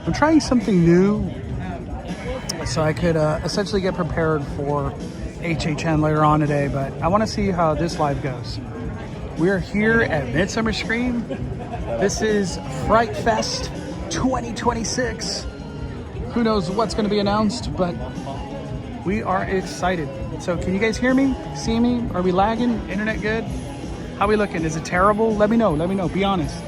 I'm trying something new so I could essentially get prepared for HHN later on today, but I want to see how this live goes. We're here at Midsummer Scream. This is Frightfest 2026. Who knows what's going to be announced, but we are excited. So can you guys hear me? See me? Are we lagging? Internet good? How we looking? Is it terrible? Let me know. Let me know. Be honest.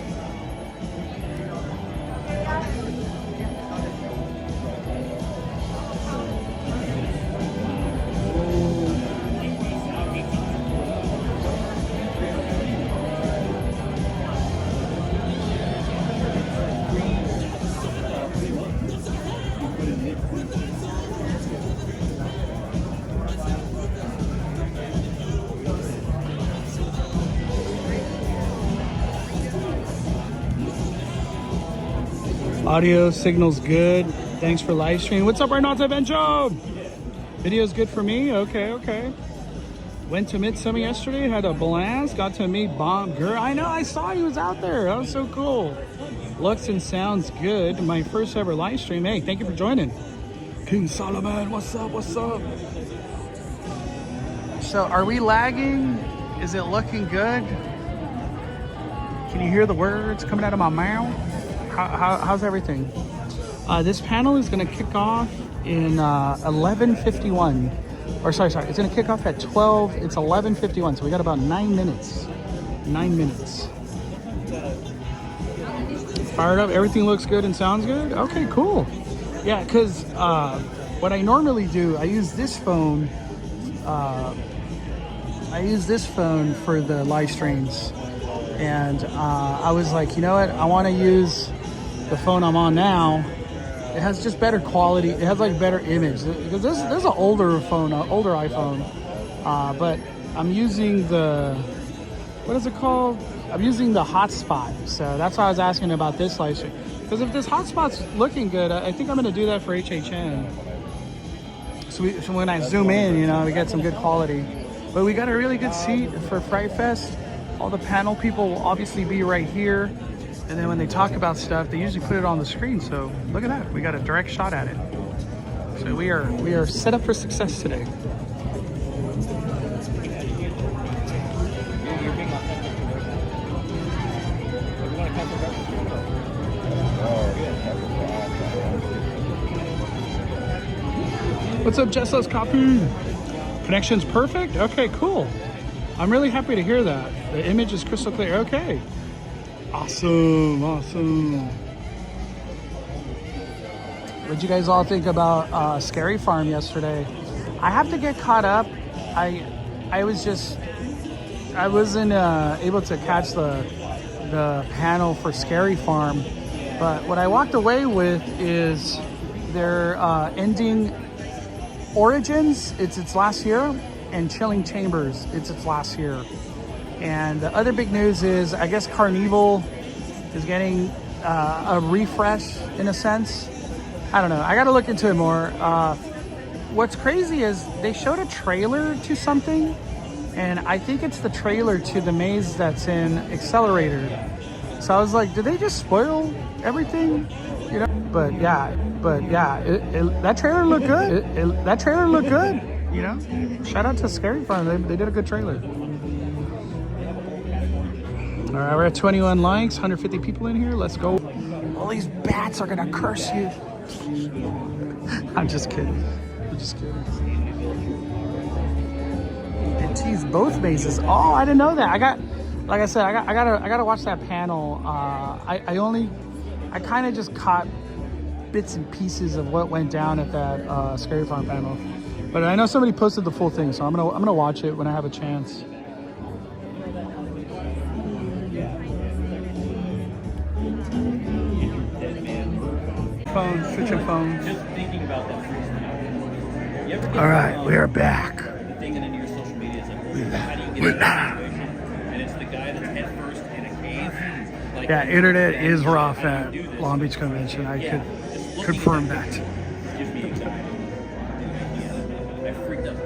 Audio signal's good. Thanks for live stream. What's up, Renata Benjo? Video's good for me. Okay. Went to Midsummer yesterday. Had a blast. Got to meet Bob Gurr. I know. I saw he was out there. That was so cool. Looks and sounds good. My first ever live stream. Hey, thank you for joining. King Solomon, what's up? What's up? So, are we lagging? Is it looking good? Can you hear the words coming out of my mouth? How's everything? This panel is going to kick off in 11:51. Or sorry, it's going to kick off at 12. It's 11:51, so we got about 9 minutes. 9 minutes. Fired up. Everything looks good and sounds good. Okay, cool. Yeah, because what I normally do, I use this phone. For the live streams, and I was like, you know what? I want to use the phone I'm on now. It has just better quality. It has like better image because this is an older phone, older iPhone, but I'm using the, what is it called? I'm using the hotspot. So that's why I was asking about this live stream, because if this hotspot's looking good, I think I'm going to do that for HHN. So when I zoom in, you know, we get some good quality. But we got a really good seat for Frightfest. All the panel people will obviously be right here. And then when they talk about stuff, they usually put it on the screen. So look at that. We got a direct shot at it. So we are set up for success today. What's up, Jessel's Copy? Connection's perfect? Okay, cool. I'm really happy to hear that. The image is crystal clear. Okay. Awesome. What'd you guys all think about Scary Farm yesterday? I have to get caught up. I wasn't able to catch the panel for Scary Farm, but what I walked away with is they're ending Origins, it's its last year, and Chilling Chambers, it's its last year. And the other big news is, I guess Carnival is getting a refresh in a sense. I don't know. I got to look into it more. What's crazy is they showed a trailer to something, and I think it's the trailer to the maze that's in Accelerator. So I was like, did they just spoil everything? You know? But yeah, that trailer looked good. That trailer looked good. You know, shout out to Scary Farm. They did a good trailer. All right, we're at 21 likes, 150 people in here. Let's go. All these bats are gonna curse you. I'm just kidding. It teased both mazes. Oh, I didn't know that. I gotta watch that panel. I kind of just caught bits and pieces of what went down at that Scary Farm panel. But I know somebody posted the full thing, so I'm gonna watch it when I have a chance. Phones, switching phones. Just thinking about that freestyle. All right, we are back. Thinking into your social media is like, how do you get in that situation? And it's the guy that's head first in a cave. Like, Yeah, internet is rough at Long Beach Convention. I could confirm that. Gives me anxiety. I freaked out.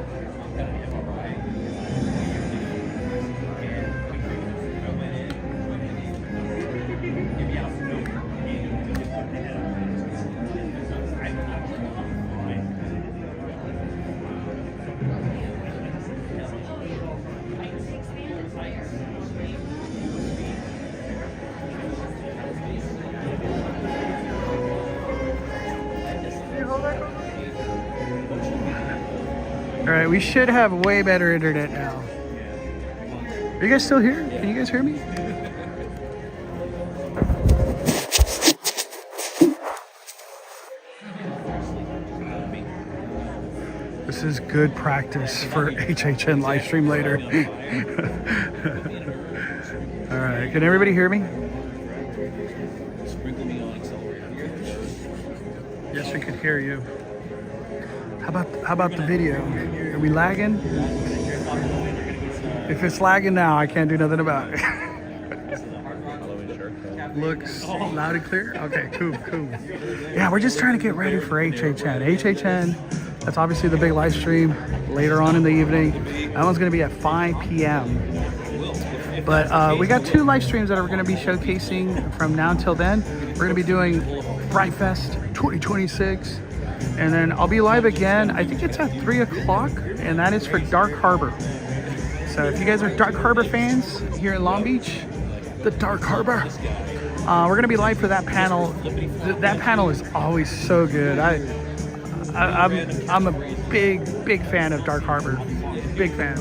All right, we should have way better internet now. Are you guys still here? Can you guys hear me? This is good practice for HHN live stream later. All right, can everybody hear me? Yes, we could hear you. How about the video? Are we lagging? If it's lagging now, I can't do nothing about it. Looks loud and clear? Okay, cool. Yeah, we're just trying to get ready for HHN. HHN, that's obviously the big live stream later on in the evening. That one's gonna be at 5 p.m. But we got 2 live streams that are gonna be showcasing from now until then. We're gonna be doing Frightfest 2026. And then I'll be live again, I think it's at 3 o'clock, and that is for Dark Harbor. So if you guys are Dark Harbor fans here in Long Beach, the Dark Harbor, we're gonna be live for that panel. That panel is always so good. I'm a big fan of Dark Harbor. Big fan.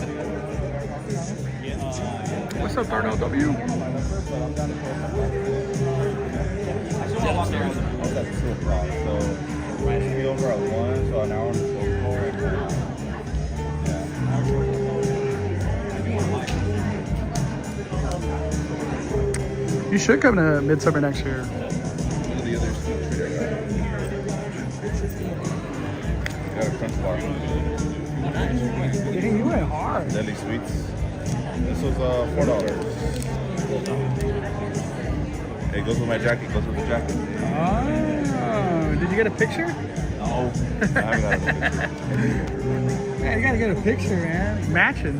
What's up, Darnell W? Be over at 1, so an hour and so Yeah. You should come to Midsummer next year. The other got a crunch bar. Dang, you went hard. Deli sweets. This was $4. It goes with my jacket. Goes with the jacket. Oh, did you get a picture? No, I haven't got a picture. Man, you gotta get a picture, man. Matching.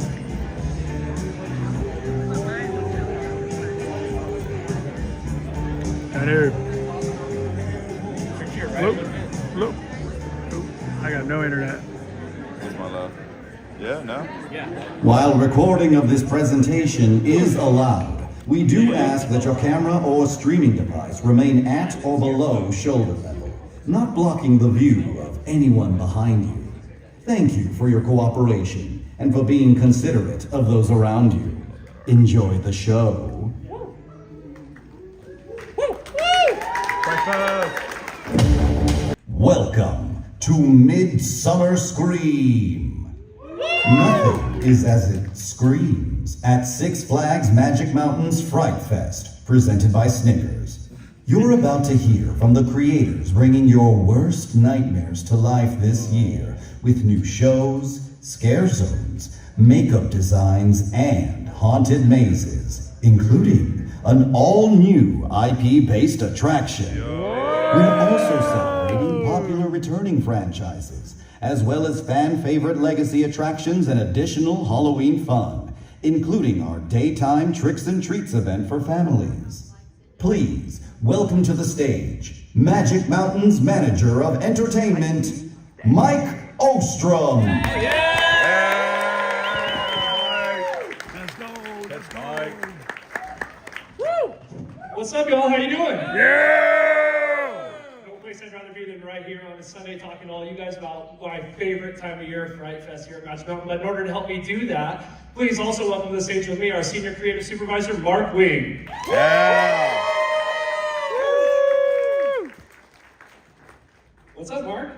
I do. Look. I got no internet. That's my love. Yeah, no? Yeah. While recording of this presentation is allowed, we do ask that your camera or streaming device remain at or below shoulder level, not blocking the view of anyone behind you. Thank you for your cooperation and for being considerate of those around you. Enjoy the show. Welcome to Midsummer Scream. Nothing is as it screams at Six Flags Magic Mountain's Frightfest, presented by Snickers. You're about to hear from the creators bringing your worst nightmares to life this year with new shows, scare zones, makeup designs, and haunted mazes, including an all-new IP-based attraction. We're also celebrating popular returning franchises, as well as fan-favorite legacy attractions and additional Halloween fun, including our daytime Tricks and Treats event for families. Please welcome to the stage Magic Mountain's Manager of Entertainment, Mike Ostrom. That's Mike. Woo! What's up, y'all? How you doing? Yeah! No place I'd rather be than right here on a Sunday talking to all you guys about my favorite time of year, Frightfest here at Magic Mountain. But in order to help me do that, please also welcome to the stage with me our Senior Creative Supervisor, Mark Wing. Yeah! What's up, Mark?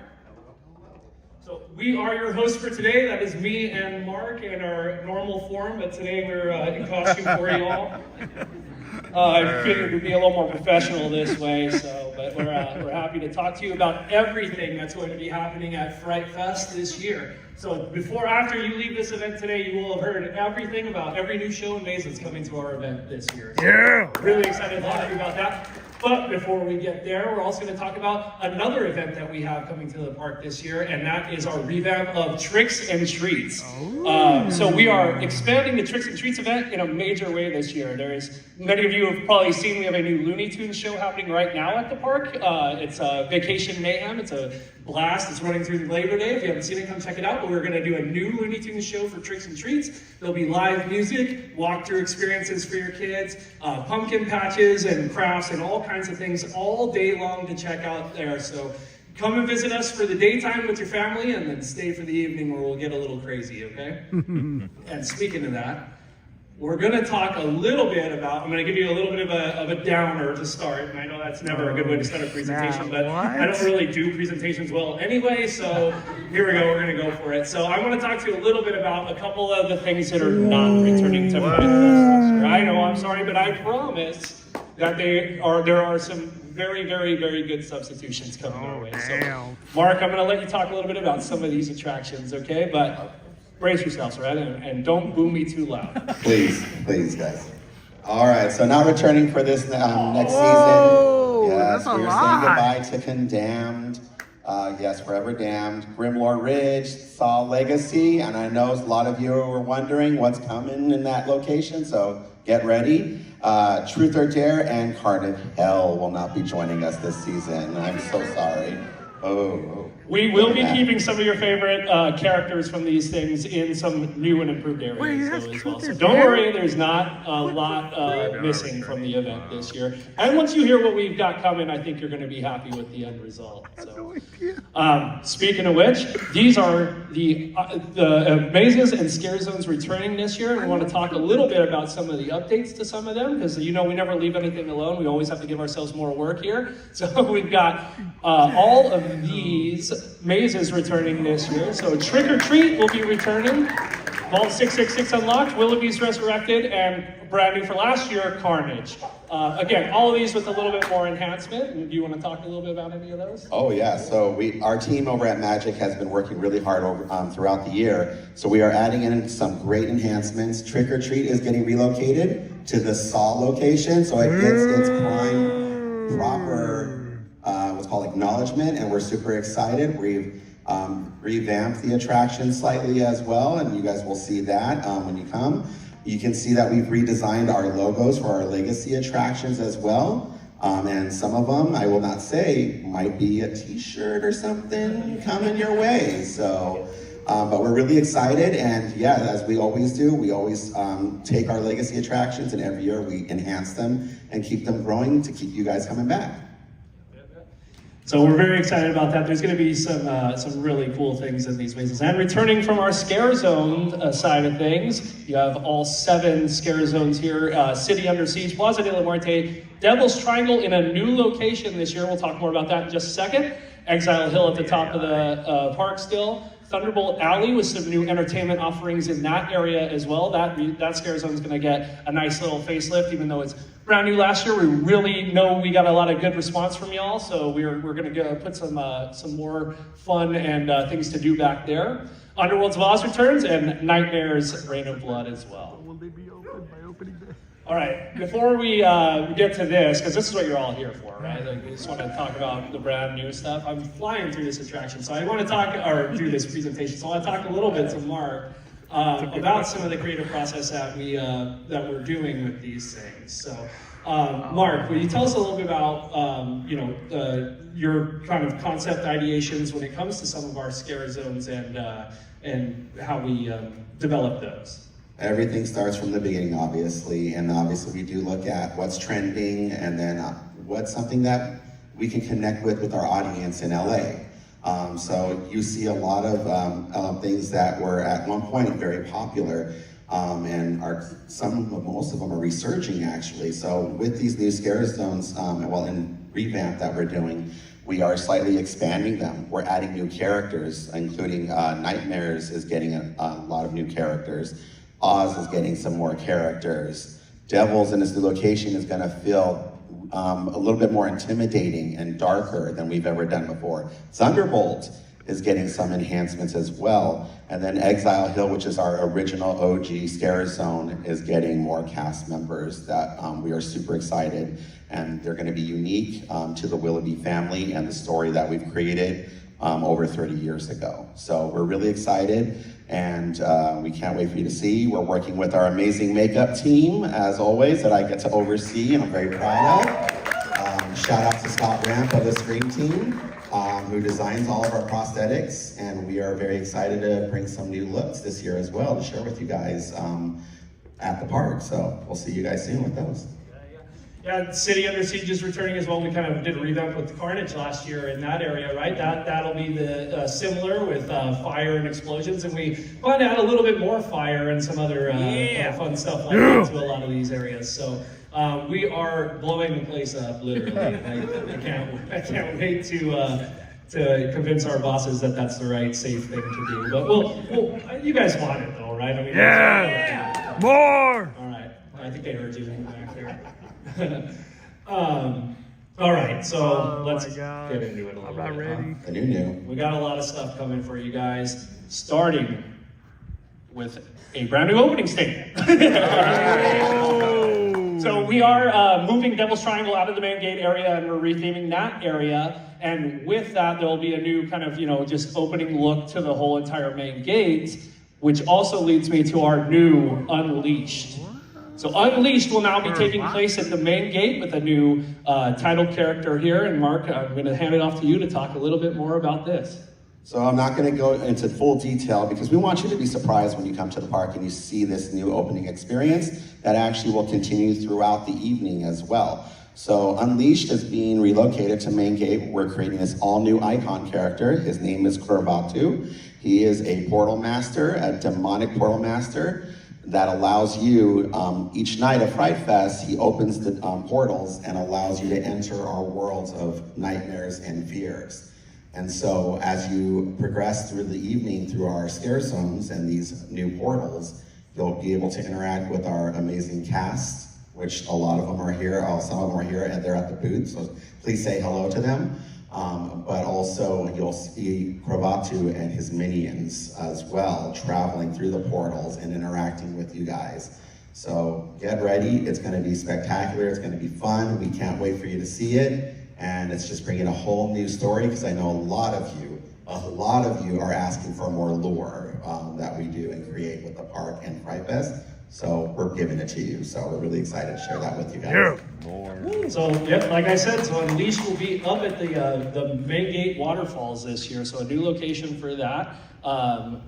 So we are your hosts for today. That is me and Mark in our normal form, but today we're in costume for y'all. I figured we'd be a little more professional this way, but we're happy to talk to you about everything that's going to be happening at Frightfest this year. So after you leave this event today, you will have heard everything about every new show and maze that's coming to our event this year. So Yeah! really excited to talk to you about that. But before we get there, we're also going to talk about another event that we have coming to the park this year, and that is our revamp of Tricks and Treats. So we are expanding the Tricks and Treats event in a major way this year. Many of you have probably seen we have a new Looney Tunes show happening right now at the park. It's Vacation Mayhem. It's a blast. It's running through Labor Day. If you haven't seen it, come check it out. But we're going to do a new Looney Tunes show for Tricks and Treats. There'll be live music, walkthrough experiences for your kids, pumpkin patches and crafts and all kinds of things all day long to check out there. So come and visit us for the daytime with your family, and then stay for the evening where we'll get a little crazy, okay? And speaking of that, we're gonna talk a little bit about, I'm gonna give you a little bit of a downer to start, and I know that's never a good way to start a presentation, but I don't really do presentations well anyway, so here we go, we're gonna go for it. So I wanna talk to you a little bit about a couple of the things that are not returning to Fright Fest this year. I know, I'm sorry, but I promise that there are some very, very, very good substitutions coming our way. So Mark, I'm gonna let you talk a little bit about some of these attractions, okay? But brace yourselves, right? And don't boo me too loud. Please, guys. All right, so not returning for this next season. Yes, that's a we're lot. saying goodbye to Condemned. Yes, Forever Damned. Grimlore Ridge, Saw Legacy, and I know a lot of you were wondering what's coming in that location, so get ready. Truth or Dare and Carnage Hell will not be joining us this season. I'm so sorry. We will be keeping some of your favorite characters from these things in some new and improved areas as well. So don't worry, there's not a lot missing from the event this year. And once you hear what we've got coming, I think you're going to be happy with the end result. So, speaking of which, these are the mazes and scare zones returning this year, and we want to talk a little bit about some of the updates to some of them, because you know we never leave anything alone. We always have to give ourselves more work here. So we've got all of these mazes returning this year. So Trick or Treat will be returning. Vault 666 unlocked, Willoughby's resurrected, and brand new for last year, Carnage. Again, all of these with a little bit more enhancement. Do you want to talk a little bit about any of those? Oh yeah, so our team over at Magic has been working really hard throughout the year. So we are adding in some great enhancements. Trick or Treat is getting relocated to the Saw location, so it gets its prime, proper, what's called acknowledgement, and we're super excited. We've revamped the attraction slightly as well, and you guys will see that when you come. You can see that we've redesigned our logos for our legacy attractions as well. And some of them, I will not say, might be a t-shirt or something coming your way. So, but we're really excited, and yeah, as we always do, we always take our legacy attractions, and every year we enhance them and keep them growing to keep you guys coming back. So we're very excited about that. There's going to be some really cool things in these mazes. And returning from our scare zone side of things, you have all 7 scare zones here. City Under Siege, Plaza de la Muerte, Devil's Triangle in a new location this year. We'll talk more about that in just a second. Exile Hill at the top of the park still. Thunderbolt Alley with some new entertainment offerings in that area as well. That scare zone is going to get a nice little facelift, even though it's brand new last year. We really know we got a lot of good response from y'all, so we're going to put some more fun and things to do back there. Underworld's of Oz returns, and Nightmare's Reign of Blood as well. Will they be open by opening day? All right, before we get to this, because this is what you're all here for, right? Like, we just want to talk about the brand new stuff. I'm flying through this attraction, so I want to talk, or do this presentation, so I want to talk a little bit to Mark about some of the creative process that we're doing with these things. So, Mark, will you tell us a little bit about your kind of concept ideations when it comes to some of our scare zones and how we develop those? Everything starts from the beginning, obviously, and obviously we do look at what's trending and then what's something that we can connect with our audience in LA. So you see a lot of things that were at one point very popular, and most of them are resurging actually. So with these new scare zones, and revamp that we're doing, we are slightly expanding them. We're adding new characters, including Nightmares is getting a lot of new characters. Oz is getting some more characters. Devils in this new location is gonna feel a little bit more intimidating and darker than we've ever done before. Thunderbolt is getting some enhancements as well. And then Exile Hill, which is our original OG scare zone, is getting more cast members that we are super excited. And they're gonna be unique to the Willoughby family and the story that we've created over 30 years ago. So we're really excited, and we can't wait for you to see. We're working with our amazing makeup team, as always, that I get to oversee, and I'm very proud of. Shout out to Scott Ramp of the Scream team, who designs all of our prosthetics, and we are very excited to bring some new looks this year as well to share with you guys at the park. So we'll see you guys soon with those. Yeah, City Under Siege is returning as well. We kind of did a revamp with Carnage last year in that area, right? That'll be the similar with fire and explosions, and we plan to add a little bit more fire and some other fun stuff like that to a lot of these areas. So we are blowing the place up, literally. I can't wait to convince our bosses that that's the right, safe thing to do. But we'll you guys want it though, right? I mean, Yeah, more. All right, I think I heard you back there. All right, so let's get into it a little bit. I'm not ready. The new. We got a lot of stuff coming for you guys, starting with a brand new opening statement. So we are moving Devil's Triangle out of the main gate area, and we're retheming that area. And with that, there will be a new kind of, just opening look to the whole entire main gate, which also leads me to our new Unleashed. So Unleashed will now be taking place at the main gate with a new title character here. And Mark, I'm going to hand it off to you to talk a little bit more about this. So I'm not going to go into full detail because we want you to be surprised when you come to the park and you see this new opening experience that actually will continue throughout the evening as well. So Unleashed is being relocated to main gate. We're creating this all new icon character. His name is Kurvatu. He is a portal master, a demonic portal master that allows you, each night of Frightfest, he opens the portals and allows you to enter our worlds of nightmares and fears. And so as you progress through the evening through our scare zones and these new portals, you'll be able to interact with our amazing cast, which a lot of them are here, some of them are here and they're at the booth, so please say hello to them. But also you'll see Kurvatu and his minions as well, traveling through the portals and interacting with you guys. So get ready, it's gonna be spectacular, it's gonna be fun, we can't wait for you to see it. And it's just bringing a whole new story, because I know a lot of you are asking for more lore that we do and create with the park and Frightfest. So we're giving it to you. So we're really excited to share that with you guys. Yeah. So, like I said, so Unleashed will be up at the main gate waterfalls this year. So a new location for that. And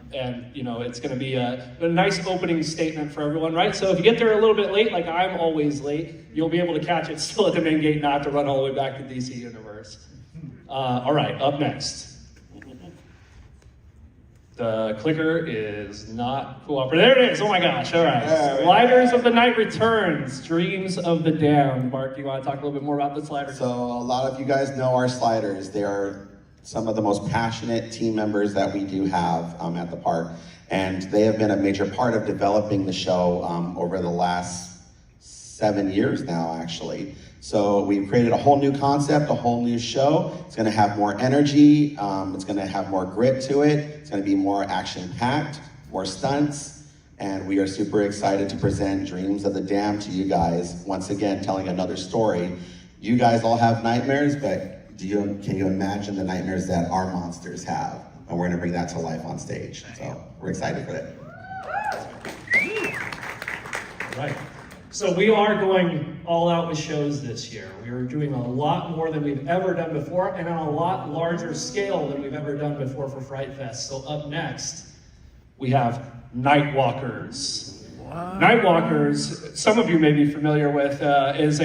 it's going to be a nice opening statement for everyone, right? So if you get there a little bit late, like I'm always late, you'll be able to catch it still at the main gate, not to run all the way back to DC Universe. All right, up next. The clicker is not cooperating. There it is. Oh my gosh. All right. Sliders of the Night returns. Dreams of the Damned. Mark, do you want to talk a little bit more about the sliders? So a lot of you guys know our sliders. They are some of the most passionate team members that we do have at the park. And they have been a major part of developing the show over the last 7 years now, actually. So we've created a whole new concept, a whole new show. It's gonna have more energy, it's gonna have more grit to it, it's gonna be more action-packed, more stunts, and we are super excited to present Dreams of the Damned to you guys. Once again, telling another story. You guys all have nightmares, but can you imagine the nightmares that our monsters have? And we're gonna bring that to life on stage. So we're excited for that. All right. So we are going all out with shows this year. We are doing a lot more than we've ever done before, and on a lot larger scale than we've ever done before for Fright Fest. So up next, we have Nightwalkers. Nightwalkers, some of you may be familiar with, has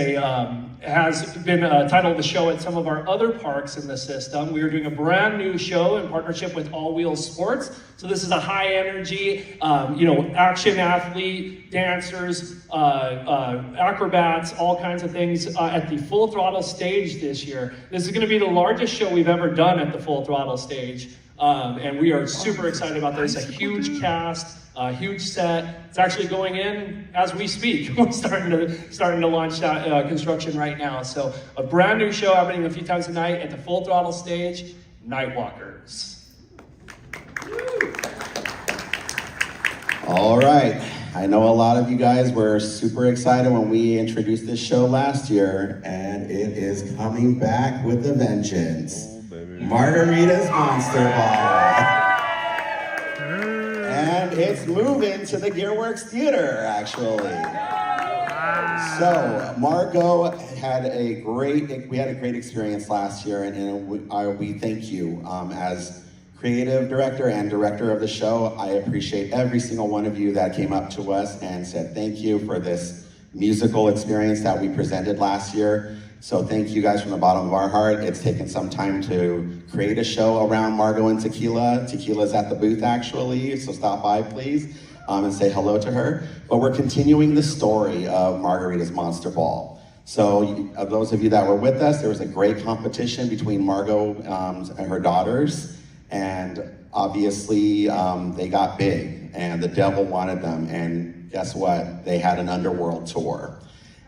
been a title of the show at some of our other parks in the system. We are doing a brand new show in partnership with All Wheels Sports. So this is a high energy, action athlete, dancers, acrobats, all kinds of things at the Full Throttle stage this year. This is going to be the largest show we've ever done at the Full Throttle stage. And we are super excited about this. A huge cast, a huge set. It's actually going in as we speak. We're starting to launch construction right now. So a brand new show happening a few times a night at the Full Throttle stage, Nightwalkers. All right. I know a lot of you guys were super excited when we introduced this show last year, and it is coming back with a vengeance. Margarita's Monster Ball. And it's moving to the Gearworks Theater, actually. So Margot had a great experience last year, and we thank you as creative director and director of the show. I appreciate every single one of you that came up to us and said thank you for this musical experience that we presented last year. So thank you guys from the bottom of our heart. It's taken some time to create a show around Margot and Tequila. Tequila's at the booth actually, so stop by please and say hello to her. But we're continuing the story of Margarita's Monster Ball. So those of you that were with us, there was a great competition between Margot and her daughters. And obviously they got big and the devil wanted them. And guess what? They had an underworld tour.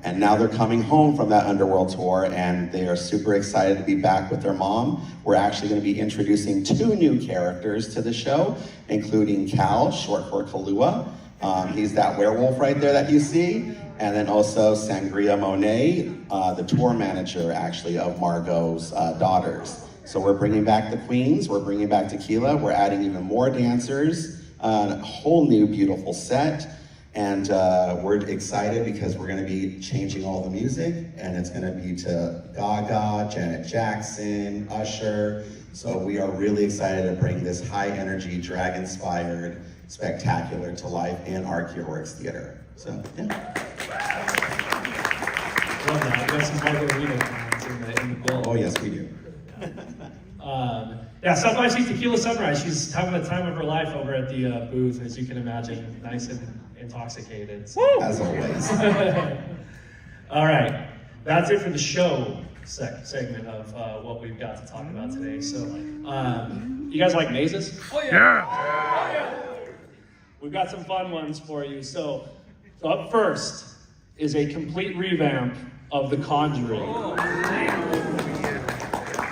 And now they're coming home from that underworld tour and they are super excited to be back with their mom. We're actually going to be introducing 2 new characters to the show, including Cal, short for Kahlua. He's that werewolf right there that you see. And then also Sangria Monet, the tour manager actually of Margot's daughters. So we're bringing back the queens, we're bringing back Tequila, we're adding even more dancers, a whole new beautiful set. And we're excited because we're going to be changing all the music, and it's going to be to Gaga, Janet Jackson, Usher. So we are really excited to bring this high energy, drag-inspired spectacular to life in our Cureworks Theater. So, yeah. Love that. We got some Margarita fans in the bill. Oh, yes, we do. Yeah, South by Seas Tequila Sunrise. She's having the time of her life over at the booth, as you can imagine. Nice and intoxicated. So. As always. All right, that's it for the show segment of what we've got to talk about today. So, you guys like mazes? Oh yeah. We've got some fun ones for you. So up first is a complete revamp of The Conjuring.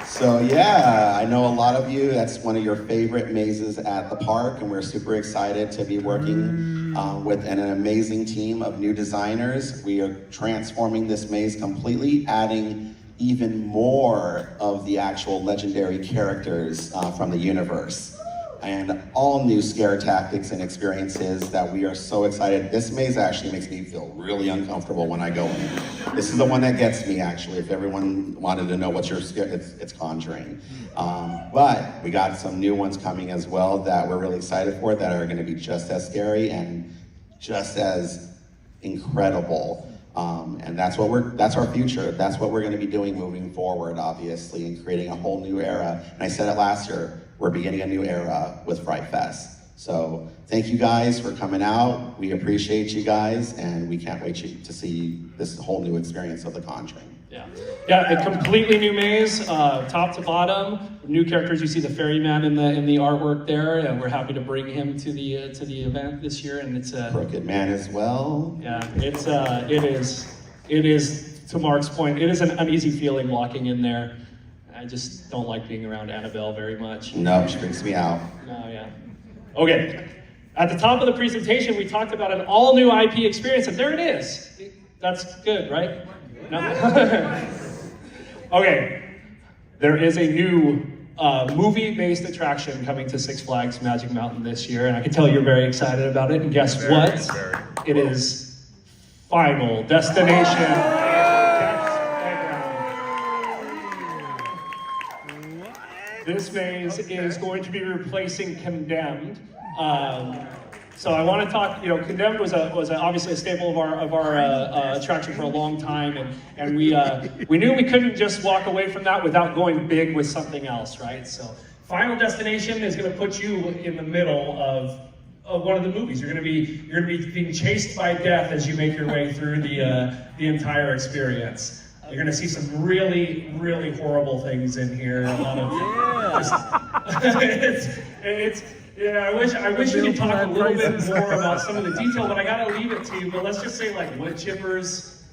So yeah, I know a lot of you, that's one of your favorite mazes at the park, and we're super excited to be working with an amazing team of new designers. We are transforming this maze completely, adding even more of the actual legendary characters from the universe. And all new scare tactics and experiences that we are so excited. This maze actually makes me feel really uncomfortable when I go in. This is the one that gets me actually. If everyone wanted to know what's your scare, it's Conjuring. But we got some new ones coming as well that we're really excited for that are gonna be just as scary and just as incredible. And that's our future. That's what we're gonna be doing moving forward, obviously, and creating a whole new era. And I said it last year, we're beginning a new era with Frightfest. So thank you guys for coming out. We appreciate you guys, and we can't wait to see this whole new experience of The Conjuring. Yeah, a completely new maze, top to bottom. New characters. You see the ferryman in the artwork there, and we're happy to bring him to the event this year. And it's Crooked Man as well. Yeah, it is to Mark's point. It is an uneasy feeling walking in there. I just don't like being around Annabelle very much. No, she freaks me out. No, yeah. Okay. At the top of the presentation, we talked about an all-new IP experience, and there it is. That's good, right? No? Okay. There is a new movie-based attraction coming to Six Flags Magic Mountain this year, and I can tell you're very excited about it. And guess what? It is Final Destination. This maze is going to be replacing Condemned. So I want to talk. Condemned was obviously a staple of our attraction for a long time, and we knew we couldn't just walk away from that without going big with something else, right? So Final Destination is going to put you in the middle of one of the movies. You're going to be being chased by death as you make your way through the entire experience. You're going to see some really, really horrible things in here. A lot of I wish we could talk a little bit more about some of the detail, but I got to leave it to you. But let's just say like wood chippers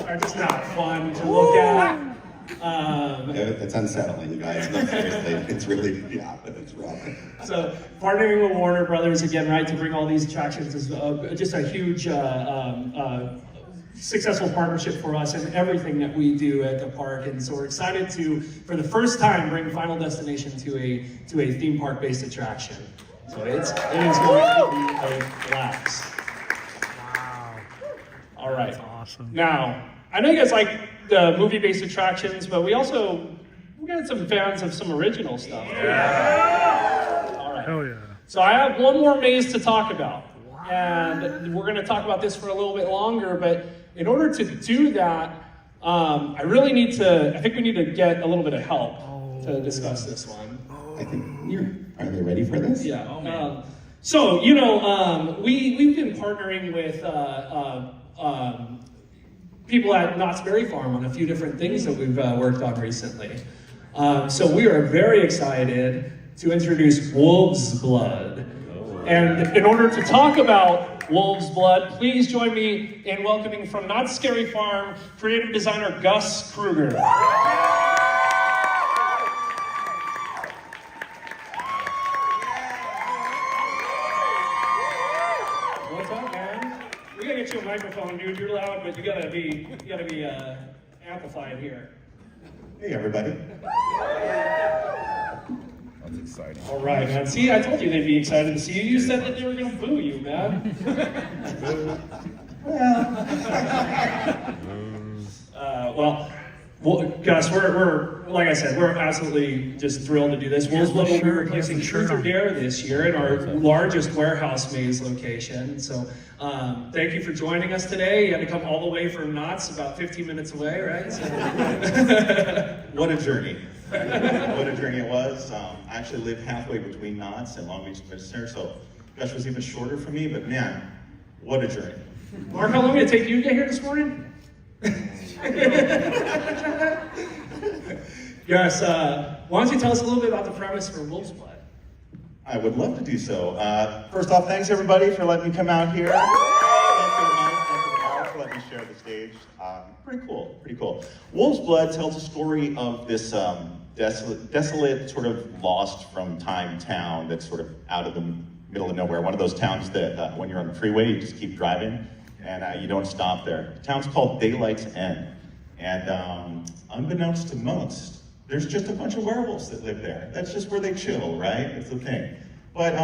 are just not fun to look at. It's unsettling, you guys. No, seriously, it's really, it's rough. So partnering with Warner Brothers again, right, to bring all these attractions is just a huge successful partnership for us and everything that we do at the park, and so we're excited to, for the first time, bring Final Destination to a theme park-based attraction. So it is going to be a blast. Wow. All right. That's awesome. Now, I know you guys like the movie-based attractions, but we got some fans of some original stuff. Yeah. All right. Hell yeah. So I have one more maze to talk about. And we're going to talk about this for a little bit longer, but in order to do that, I think we need to get a little bit of help to discuss this one. I think are they ready for this? Yeah. So, we've been partnering with people at Knott's Berry Farm on a few different things that we've worked on recently. So we are very excited to introduce Wolf's Blood. And in order to talk about Wolf's Blood, please join me in welcoming from Knott's Scary Farm, creative designer Gus Kruger. What's up, man? We gotta get you a microphone, dude. You're loud, but you gotta be amplified here. Hey, everybody. That's exciting. All right, man. See, I told you they'd be excited to see you. You said that they were gonna boo you, man. Well, Gus, we're like I said, we're absolutely just thrilled to do this. Wolf's Blood will be replacing Truth or Dare this year in our largest warehouse maze location. So, thank you for joining us today. You had to come all the way from Knott's, about 15 minutes away, right? So. What a journey. What a journey it was. I actually live halfway between Knott's and Long Beach Midsummer, so Gus was even shorter for me, but man, what a journey. Mark, how long did it take you to get here this morning? Gus, why don't you tell us a little bit about the premise for Wolf's Blood? I would love to do so. First off, thanks everybody for letting me come out here. Thank you to Mike, thank you to Mark for letting me share the stage. Pretty cool. Wolf's Blood tells a story of this desolate, sort of lost from time town that's sort of out of the middle of nowhere. One of those towns that when you're on the freeway, you just keep driving and you don't stop there. The town's called Daylight's End. And unbeknownst to most, there's just a bunch of werewolves that live there. That's just where they chill, right? That's the thing. But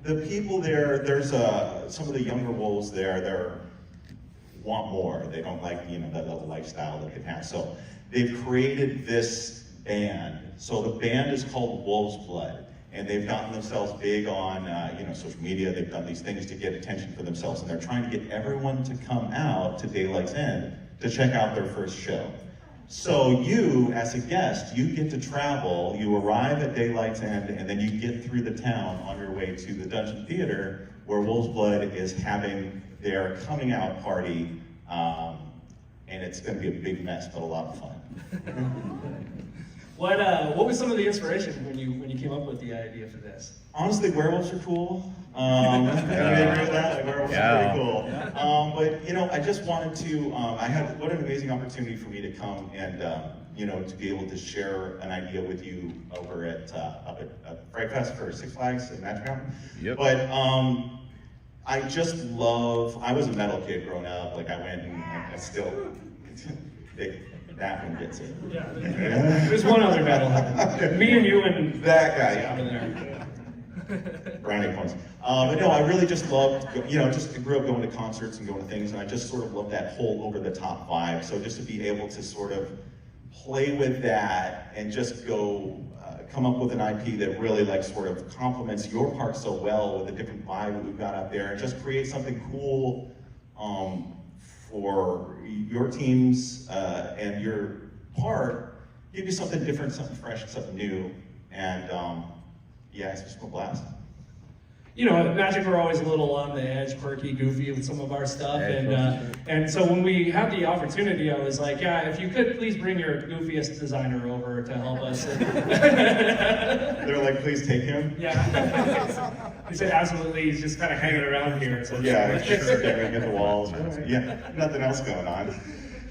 the people there, there's some of the younger wolves there, they're want more. They don't like, that little lifestyle that they've had. So they've created this band. So the band is called Wolf's Blood. And they've gotten themselves big on, social media. They've done these things to get attention for themselves. And they're trying to get everyone to come out to Daylight's End to check out their first show. So you, as a guest, you get to travel, you arrive at Daylight's End, and then you get through the town on your way to the Dungeon Theater, where Wolf's Blood is having their coming out party, and it's gonna be a big mess, but a lot of fun. What was some of the inspiration when you came up with the idea for this? Honestly, werewolves are cool. Everybody agree with that? Like, werewolves are pretty cool. But I just wanted to. What an amazing opportunity for me to come and to be able to share an idea with you over at up at Frightfest for Six Flags and Magic Mountain. Yep. But I just love. I was a metal kid growing up. Like I went and I still. That one gets it. Yeah. There's one other battle. Me and you and that guy. Yeah. over there. Brownie points. But no, I really just loved, I grew up going to concerts and going to things, and I just sort of love that whole over-the-top vibe. So just to be able to sort of play with that and just go come up with an IP that really sort of complements your park so well with a different vibe that we've got out there, and just create something cool for your teams and your park, give you something different, something fresh, something new, and it's just a blast. At Magic, we're always a little on the edge, quirky, goofy with some of our stuff, and so when we had the opportunity, I was like, yeah, if you could please bring your goofiest designer over to help us. They're like, please take him? Yeah. He said, absolutely, he's just kind of hanging around here. So yeah, just staring at the walls. Yeah, nothing else going on.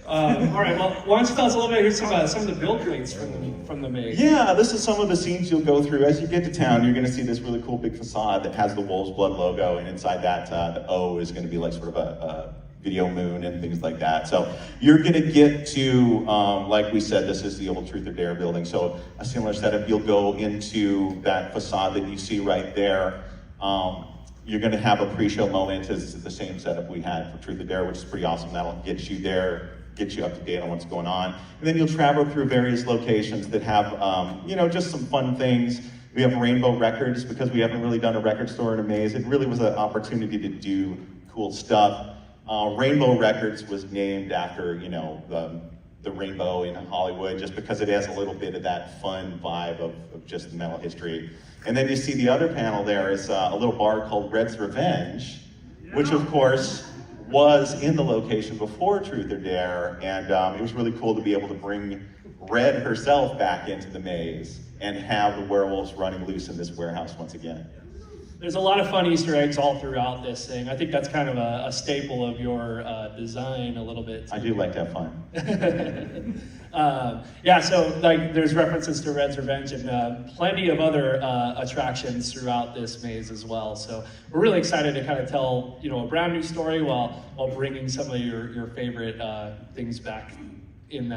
All right, well, why don't you tell us a little bit, here's some of the build plates from the maze. Yeah, this is some of the scenes you'll go through. As you get to town, you're going to see this really cool big facade that has the Wolf's Blood logo, and inside that, the O is going to be like sort of a video moon and things like that. So you're going to get to, like we said, this is the old Truth or Dare building, so a similar setup. You'll go into that facade that you see right there. You're going to have a pre-show moment. It's the same setup we had for Truth or Dare, which is pretty awesome. That'll get you there, get you up to date on what's going on. And then you'll travel through various locations that have, just some fun things. We have Rainbow Records, because we haven't really done a record store in a maze. It really was an opportunity to do cool stuff. Rainbow Records was named after, you know, the rainbow in Hollywood, just because it has a little bit of that fun vibe of just metal history. And then you see the other panel there is a little bar called Red's Revenge, which of course was in the location before Truth or Dare, and it was really cool to be able to bring Red herself back into the maze and have the werewolves running loose in this warehouse once again. There's a lot of fun Easter eggs all throughout this thing. I think that's kind of a staple of your design a little bit. I do like to have fun. Yeah, so like there's references to Red's Revenge and plenty of other attractions throughout this maze as well. So we're really excited to kind of tell, you know, a brand new story while bringing some of your favorite things back in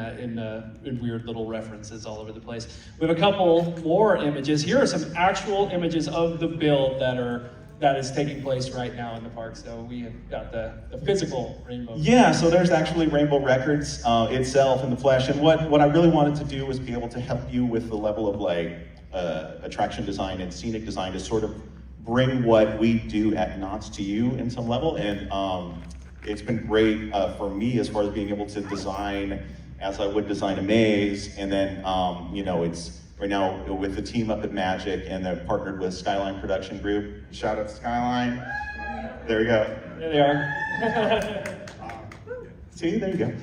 weird little references all over the place. We have a couple more images. Here are some actual images of the build that is taking place right now in the park. So we have got the physical Rainbow. Yeah, so there's actually Rainbow Records itself in the flesh. And what I really wanted to do was be able to help you with the level of like attraction design and scenic design to sort of bring what we do at Knott's to you in some level. And it's been great for me as far as being able to design as I would design a maze. And then, you know, it's right now with the team up at Magic, and they're partnered with Skyline Production Group. Shout out to Skyline. There we go. There they are. See, there you go.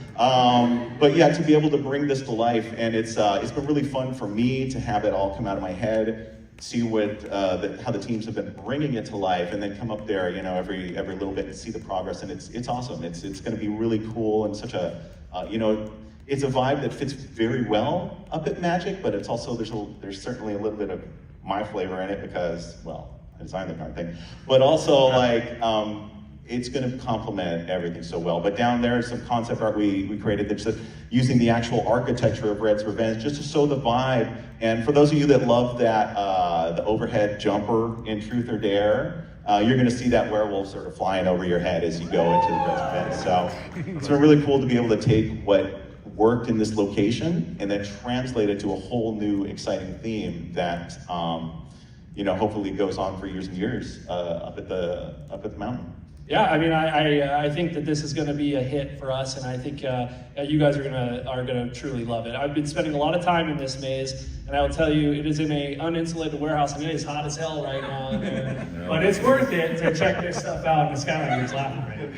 But yeah, to be able to bring this to life, and it's been really fun for me to have it all come out of my head, see what how the teams have been bringing it to life, and then come up there, you know, every little bit and see the progress, and it's awesome. It's going to be really cool and such a you know. It's a vibe that fits very well up at Magic, but it's also, there's certainly a little bit of my flavor in it because, well, I designed the darn thing. But also, like, it's gonna complement everything so well. But down there is some concept art we created that's just using the actual architecture of Red's Revenge just to show the vibe. And for those of you that love that, the overhead jumper in Truth or Dare, you're gonna see that werewolf sort of flying over your head as you go into the Red's Revenge. So it's been really cool to be able to take what worked in this location and then translate it to a whole new exciting theme that you know, hopefully goes on for years and years up at the mountain. Yeah, I mean, I think that this is going to be a hit for us, and I think you guys are gonna truly love it. I've been spending a lot of time in this maze, and I will tell you, it is in an uninsulated warehouse, and it is hot as hell right now in there. But it's worth it to check this stuff out. And Skyline is laughing right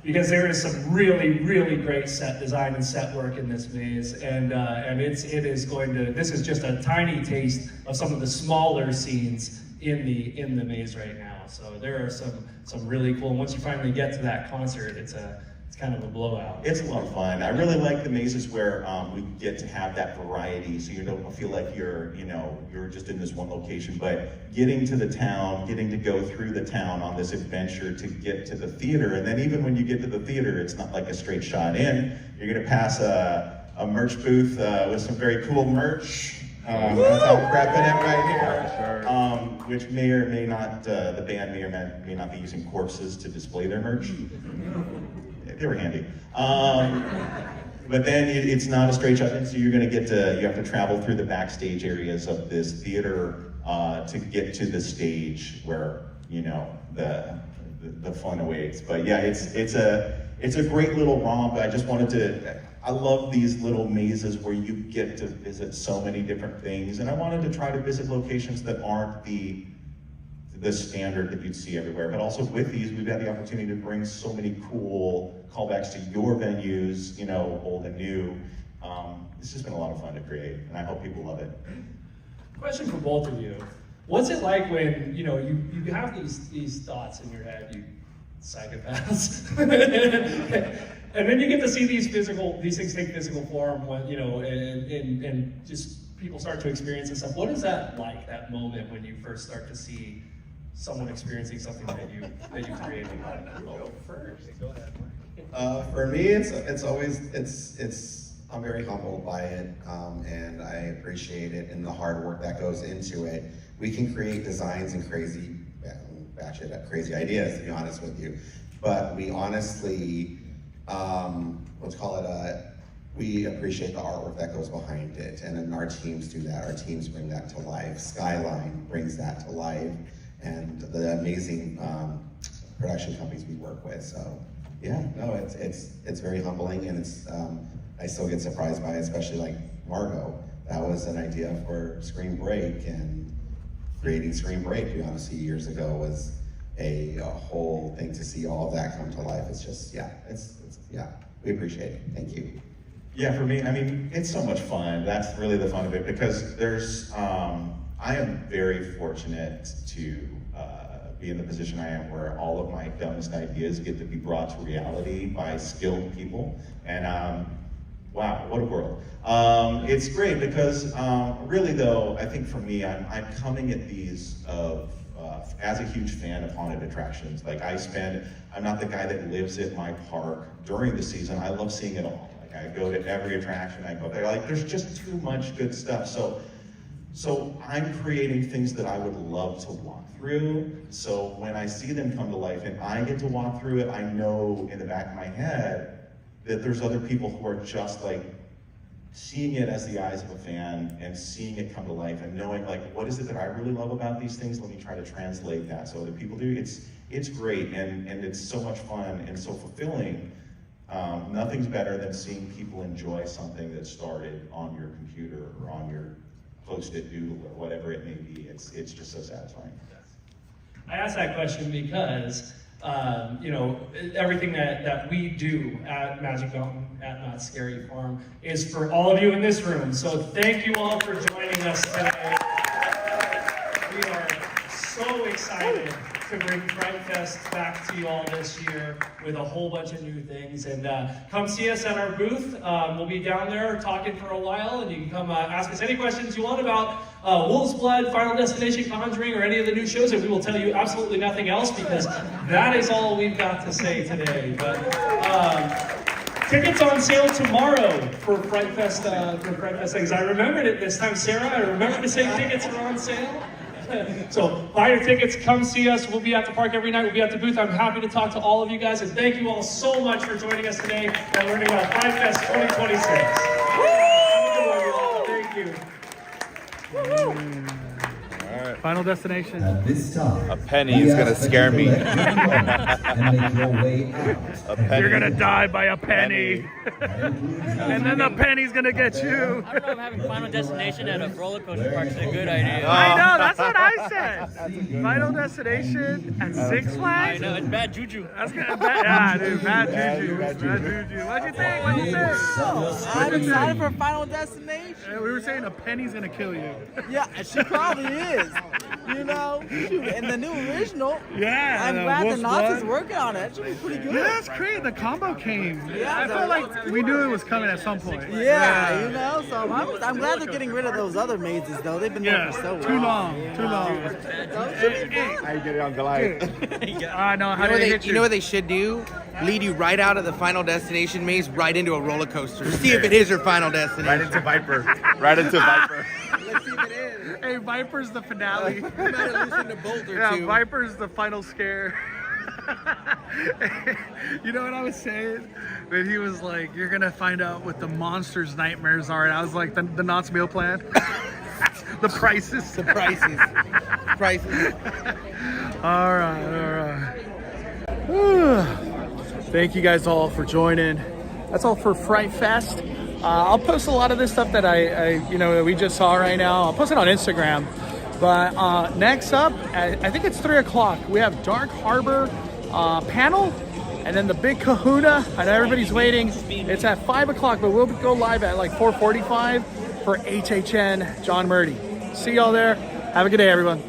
because there is some really, really great set design and set work in this maze, and this is just a tiny taste of some of the smaller scenes in the maze right now. So there are some really cool. And once you finally get to that concert, it's kind of a blowout. It's a lot of fun. I really like the mazes where we get to have that variety, so you don't feel like you're just in this one location, but getting to the town, getting to go through the town on this adventure to get to the theater, and then even when you get to the theater, it's not like a straight shot in. You're gonna pass a merch booth with some very cool merch. That's how I'm prepping it right here. Which may or may not, the band may or may not be using corpses to display their merch. They were handy. But then it's not a straight shot in, so you have to travel through the backstage areas of this theater to get to the stage where, you know, the fun awaits. But yeah, it's a great little romp. I love these little mazes where you get to visit so many different things, and I wanted to try to visit locations that aren't the standard that you'd see everywhere. But also with these, we've had the opportunity to bring so many cool callbacks to your venues, you know, old and new. It's just been a lot of fun to create, and I hope people love it. Question for both of you. What's it like when, you know, you have these thoughts in your head, you psychopaths, and then you get to see these things take physical form when, you know, and just people start to experience this stuff. What is that like, that moment when you first start to see someone experiencing something that you created? Go first. Go ahead. For me, it's always I'm very humbled by it, and I appreciate it and the hard work that goes into it. We can create designs and crazy ideas, to be honest with you, but we honestly, we appreciate the artwork that goes behind it, and then our teams do that. Our teams bring that to life. Skyline brings that to life, and the amazing production companies we work with. So yeah, no, it's very humbling, and it's I still get surprised by it, especially like Margot. That was an idea for Scream Break, and creating Scream Break, you honestly, years ago was a whole thing to see all of that come to life. It's just, yeah, we appreciate it. Thank you. Yeah, for me, I mean, it's so much fun. That's really the fun of it, because there's, I am very fortunate to be in the position I am, where all of my dumbest ideas get to be brought to reality by skilled people. And wow, what a world. It's great because really though, I think for me, I'm coming at these as a huge fan of haunted attractions. Like I'm not the guy that lives at my park during the season. I love seeing it all. Like I go to every attraction, I go there. Like there's just too much good stuff. So I'm creating things that I would love to walk through. So when I see them come to life and I get to walk through it, I know in the back of my head that there's other people who are just like seeing it as the eyes of a fan and seeing it come to life and knowing like, what is it that I really love about these things? Let me try to translate that so other people do. It's great, and it's so much fun and so fulfilling. Nothing's better than seeing people enjoy something that started on your computer or on your Post-it doodle or whatever it may be. It's just so satisfying. I asked that question because you know, everything that we do at Magic Mountain, at Not Scary Farm, is for all of you in this room. So thank you all for joining us today. We are so excited to bring Frightfest back to you all this year with a whole bunch of new things. And come see us at our booth. We'll be down there talking for a while, and you can come ask us any questions you want about Wolf's Blood, Final Destination, Conjuring, or any of the new shows, and we will tell you absolutely nothing else, because that is all we've got to say today. But tickets on sale tomorrow for Frightfest, because I remembered it this time, Sarah. I remembered to say tickets are on sale. So buy your tickets, come see us. We'll be at the park every night. We'll be at the booth. I'm happy to talk to all of you guys, and thank you all so much for joining us today and learning about Frightfest 2026. Thank you. Final destination. At this time, A penny is gonna scare me. and make your way out. A penny. You're gonna die by a penny. And then the penny's gonna get you. I don't know if having Final Destination at a roller coaster park is a good idea. I know, that's what I said. Final Destination at Six I Flags? know, it's bad juju. That's gonna yeah, dude, bad juju. Bad juju. What'd you think? What'd you think? I'm excited for Final Destination. Yeah, we were saying a penny's gonna kill you. Yeah, she probably is. You know, shoot, and the new original. Yeah. I'm glad the Nazis working on it. It should be pretty good. Yeah, that's great. The combo came. Yeah, I felt like we knew it was coming at some point. Yeah, you know, so I'm glad they're getting rid of those other mazes, though. They've been there for so long. Too long. Too long. I get it on Goliath. I know. How do they hit You know what they should do? Lead you right out of the Final Destination maze, right into a roller coaster. See if it is your final destination. Right into Viper. Right into Viper. Let's see if it is. Hey, Viper's the finale. You might have loosened a bolt or Yeah, two. Viper's the final scare. You know what I was saying? When he was like, you're going to find out what the monster's nightmares are. And I was like, the Knott's meal plan. The prices. The prices. Prices. All right. Thank you guys all for joining. That's all for Frightfest. I'll post a lot of this stuff that that we just saw right now. I'll post it on Instagram. But next up, I think it's 3 o'clock. We have Dark Harbor panel, and then the big Kahuna. I know everybody's waiting. It's at 5 o'clock, but we'll go live at like 4:45 for HHN John Murdy. See y'all there. Have a good day, everyone.